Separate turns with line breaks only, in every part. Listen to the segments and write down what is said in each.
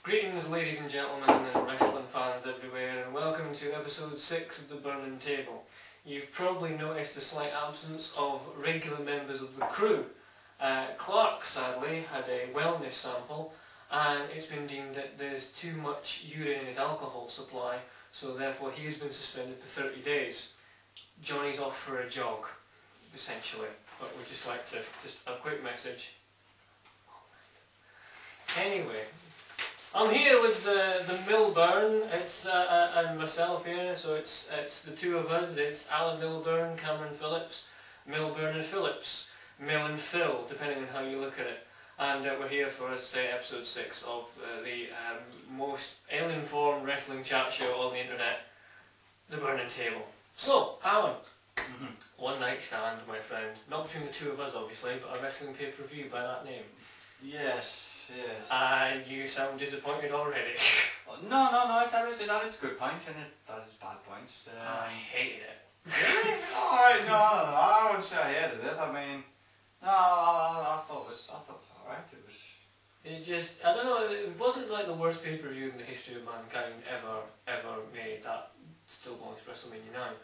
Greetings, ladies and gentlemen, and wrestling fans everywhere, and welcome to episode 6 of the Burning Table. You've probably noticed a slight absence of regular members of the crew. Clark, sadly, had a wellness sample, and it's been deemed that there's too much urine in his alcohol supply, so therefore he's been suspended for 30 days. Johnny's off for a jog, essentially, but we'd just like to, a quick message. Anyway, I'm here with the Milburn, it's and myself here, so it's the two of us. It's Alan Milburn, Cameron Phillips, Milburn and Phillips, Mill and Phil, depending on how you look at it. And we're here for, as I say, episode 6 of the most ill-informed wrestling chat show on the internet, the Burning Table. So, Alan, one night stand, my friend. Not between the two of us, obviously, but a wrestling pay-per-view by that name.
Yes.
And you sound disappointed already.
No, that is good points, and that is bad points.
I hated it.
Really? Alright, no, I wouldn't say I hated it. I mean, no, I thought it was alright.
It just, I don't know, it wasn't like the worst pay-per-view in the history of mankind ever made. That still belongs to WrestleMania 9.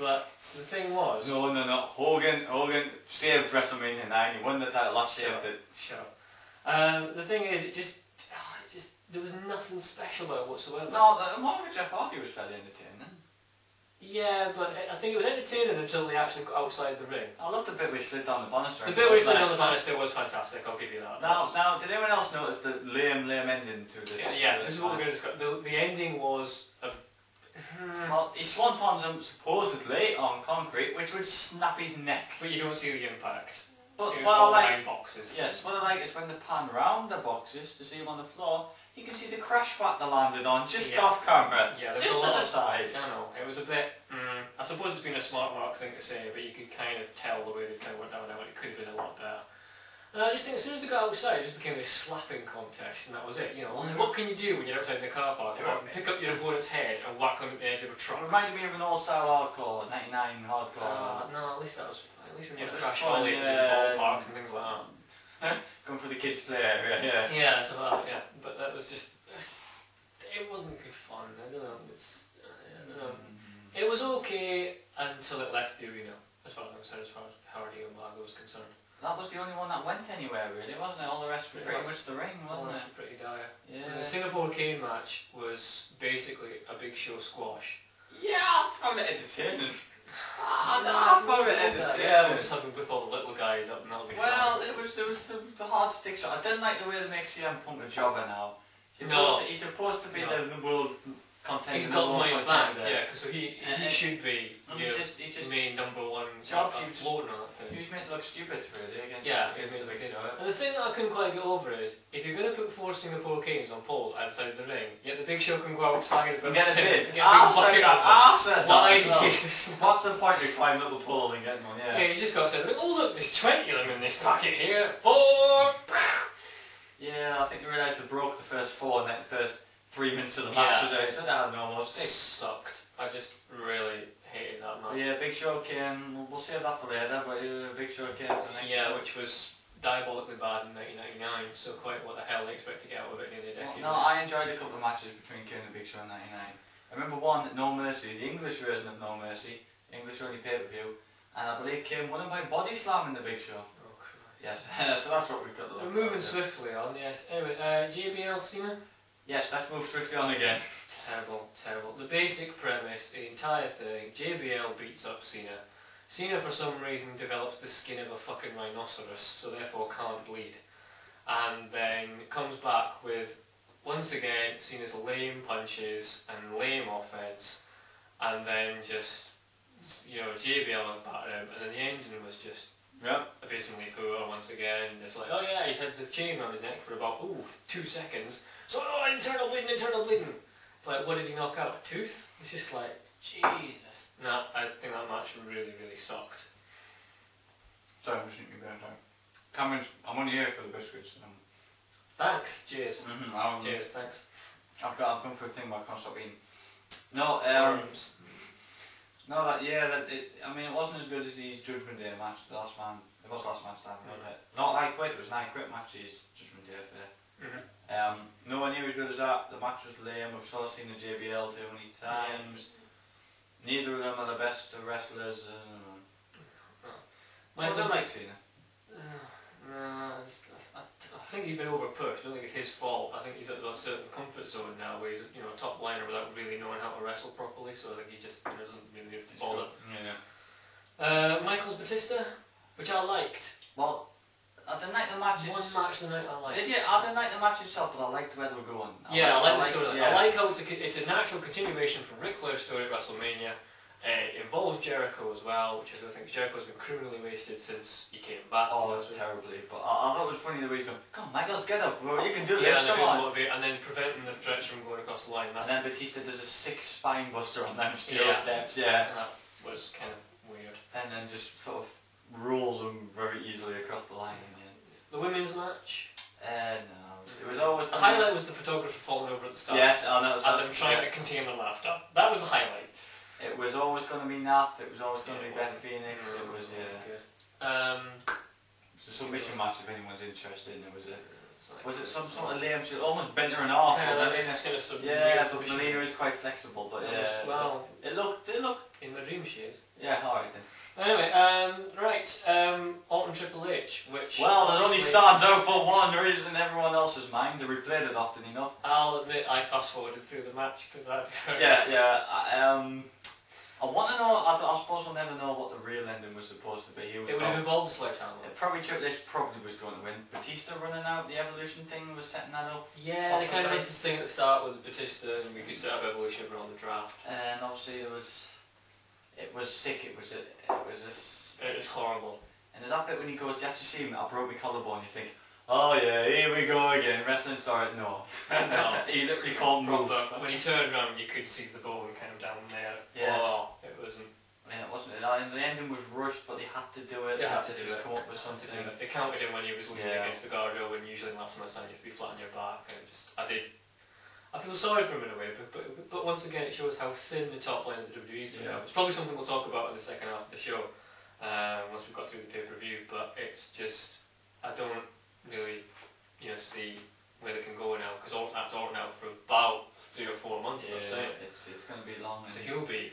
But the thing was...
No, Hogan saved WrestleMania 9, he won the title, last saved it.
Shut up. The thing is, it just, there was nothing special about it whatsoever.
No, the Jeff Hardy was fairly entertaining.
Yeah, but I think it was entertaining until they actually got outside the ring.
I loved the bit we slid down the banister.
The bit we slid down the banister was fantastic, I'll give you that.
Now, did anyone else notice the lame ending to this?
Yeah, this is what we're going to discuss. The ending was a...
Well, he swantoned him supposedly on concrete, which would snap his neck.
But you don't see the impact.
But
it was
what
all
I like,
9 boxes.
Yes, what I like is when they pan round the boxes to see him on the floor, you can see the crash pad they landed on just off camera,
yeah,
just to the side.
I know, it was a bit, I suppose it's been a smart mark thing to say, but you could kind of tell the way they kind of went down and it could have been a lot better. And I just think as soon as they got outside, it just became this slapping contest, and that was it, you know. What can you do when you're outside in the car park? Pick up your opponent's head and whack them at the edge of a truck.
It reminded me of an all-style hardcore, 99 hardcore.
No, at least that was fine. At least when you're
Yeah,
crash
fun,
all in ballparks and things like that.
Going for the kids' play area, yeah.
Yeah, that's about it, yeah. But that was just, it wasn't good fun. I don't know. I don't know. It was okay until it left the arena, as far as Hardy and Margo was concerned.
That was the only one that went anywhere, really, wasn't it? All the rest were pretty much the ring, wasn't it?
Pretty dire.
Yeah.
And the Singapore Cane match was basically a Big Show squash.
Yeah, I found it entertaining. I found it entertaining.
Yeah, we're just having to whip all the little guys up and that'll be
well,
fun.
it was the hard stick shot. I didn't like the way they make CM Punk a jobber now. He's supposed to be the world contender.
He's got money in the bank, yeah, because so he should be
he just
main number one
job
floating on that thing.
He was made to look stupid really against
the
Big Show.
And the thing that I couldn't quite get over is, if you're going to put 4 Singapore Canes on poles outside the ring, yet the Big Show can go outside and
get a bit.
Why did you
What's the point of climbing up the pole and getting one?
Yeah, he's just got outside the ring. Oh look, there's 20 of them in this packet here. 4!
Yeah, I think you realised they broke the first 4 and then the first 3 minutes of the match today, so that had no more stick.
Sucked. I just really hated that match.
Yeah, Big Show came, we'll save that for later, but Big Show came for the next
which was diabolically bad in 1999, so quite what the hell they expect to get out of it nearly a decade.
No, I enjoyed a couple of matches between Kane and Big Show in 99. I remember one at No Mercy, the English version of No Mercy, English only pay-per-view, and I believe Kane won him by body slamming the Big Show.
Oh Christ.
Yes, so that's what we've got to look at.
We're moving swiftly on, yes. Anyway, JBL Cena?
Yes, let's move swiftly on again.
Terrible. The basic premise, the entire thing, JBL beats up Cena. Cena for some reason develops the skin of a fucking rhinoceros, so therefore can't bleed. And then comes back with, once again, Cena's lame punches and lame offense, and then just, you know, JBL battered him, and then the ending was just abysmally poor once again. It's like, oh yeah, he's had the chain around his neck for about, 2 seconds. So, internal bleeding. It's like, what did he knock out? A tooth? It's just like, Jesus. No, I think that match really sucked.
Sorry, I'm just eating my time. Cameron, I'm only here for the biscuits.
Thanks, cheers. Cheers, thanks.
I've come for a thing but I can't stop eating. No, I mean, it wasn't as good as his Judgment Day match, the last man. It was last man standing, wasn't it? Not I Quit, it was an I Quit match, his Judgment Day affair. Nowhere near as good as that. The match was lame. We've sort of seen the JBL too many times. Neither of them are the best of wrestlers. I don't like Cena.
I think he's been overpushed. I don't think it's his fault. I think he's at a certain comfort zone now where he's a top liner without really knowing how to wrestle properly. So I think he just doesn't really bother.
Yeah.
Michaels Batista, which I liked.
Well, I didn't like the matches.
One match the night I liked.
Did you? I didn't like the match itself, but I liked where they were going.
I like the story.
Yeah.
I like how it's a natural continuation from Ric Flair's story at WrestleMania. It involves Jericho as well, which I don't think Jericho's been criminally wasted since he came back.
Oh, terribly. But I thought it was funny the way he's going, come on, Michaels, get up, bro, you can do this, come on.
And then preventing the threats from going across the line.
And then Batista does a 6 spine buster on them steel steps,
That was kind of weird.
And then just sort of rolls them very easily across the line in the end.
The women's match?
No. It was always...
The highlight was the photographer falling over at the start.
Yes, I know.
And them trying to contain the laughter. That was the highlight.
It was always going to be Nath, it was always going to be Beth Phoenix, it was,
good.
It was a submission match if anyone's interested, and it was it some sort of lame, she almost bent her in half. But Melina is quite flexible, but
well,
it looked...
In my dream she is.
Yeah, alright then.
Anyway, Orton Triple H, which...
Well, it only stands out for one reason in everyone else's mind, they replayed it often enough.
I'll admit I fast forwarded through the match because that...
I want to know, I suppose we'll never know what the real ending was supposed to be.
It would have involved a sledgehammer.
Probably Triple H probably was going to win. Batista running out, the Evolution thing was setting that up.
Yeah, they kind of did this thing at the start with Batista and we could set up Evolution around the draft.
And obviously it was sick, it was
horrible.
And there's that bit when he goes, you actually see him, I broke my collarbone, you think, oh yeah, here we go again, wrestling started, no. He literally can't move.
When he turned around you could see the bone kind of down there.
Yes.
Oh, it wasn't...
I mean, it wasn't, and the ending was rushed, but they had to do it. They had to just come up with something.
It counted him when he was leaning against the guardrail, when usually in last man's stand you have to be flat on your back. And I feel sorry for him in a way, but once again it shows how thin the top line of the WWE's become. It's probably something we'll talk about in the second half of the show, once we've got through the pay-per-view, but it's just, I don't really, see where they can go now, because that's Orton out for about 3 or 4 months, they're saying.
It's going to be long.
So he'll be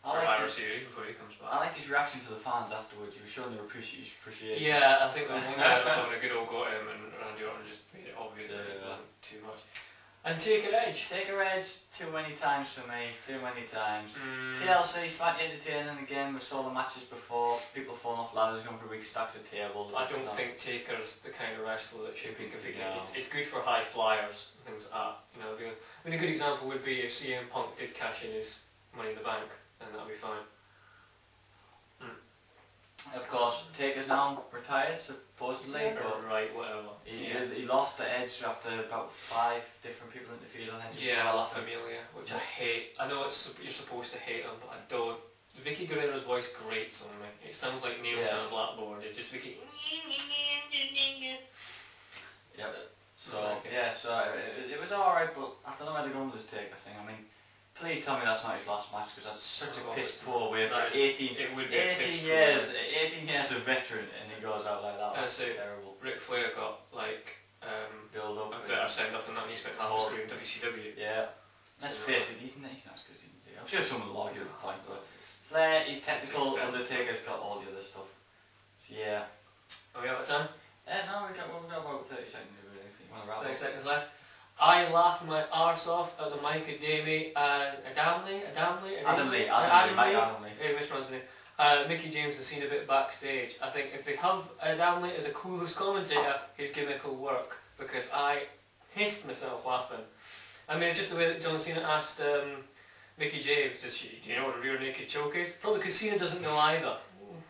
Survivor Series before he comes back.
I liked his reaction to the fans afterwards, he was showing their appreciation.
Yeah, I think the one guy was having a good old go at him and Randy Orton just made it obvious that it wasn't too much. And Taker Edge.
Taker Edge, too many times for me, too many times. TLC, slightly entertaining again, we saw the matches before, people falling off ladders, going for big stacks of tables.
I don't think Taker's the kind of wrestler that should be competing. It's good for high flyers and things like that. I mean, a good example would be if CM Punk did cash in his Money in the Bank, then that'd be fine.
Of course, Taker's now retired, supposedly.
Right, whatever.
He lost the Edge after about 5 different people interfered on Edge.
Yeah, La Familia, which I hate. I know you're supposed to hate him, but I don't. Vicky Guerrero's voice grates on me. It sounds like nails on a blackboard. It's just Vicky.
Yep. So it was alright, but I don't know where they're going with this Taker thing. I mean, please tell me that's not his last match, because that's such a piss poor way for 18 years of veteran, and he goes out like that. That's terrible.
Ric Flair got
build up.
A better send off than that, and he spent half his career in WCW.
Yeah. Let's face it, he's not as good as he is. I'm sure someone will argue the point, but Flair, he's technical, Undertaker's got all the other stuff. So yeah.
Are we out of time?
No, we've got about 30 seconds of anything.
30 seconds left. I laughed my arse off at the Mike Adami and Adam Lee. Hey, mispronounce his name. Mickey James has seen a bit backstage. I think if they have Adam Lee as a clueless commentator, his gimmick will work, because I hissed myself laughing. I mean, it's just the way that John Cena asked Mickey James, do you know what a rear naked choke is? Probably because Cena doesn't know either.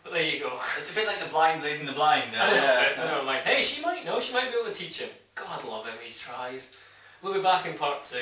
But there you go.
It's a bit like the blind leading the blind.
I know, like, hey, she might know, she might be able to teach him. God love him, he tries. We'll be back in part 2.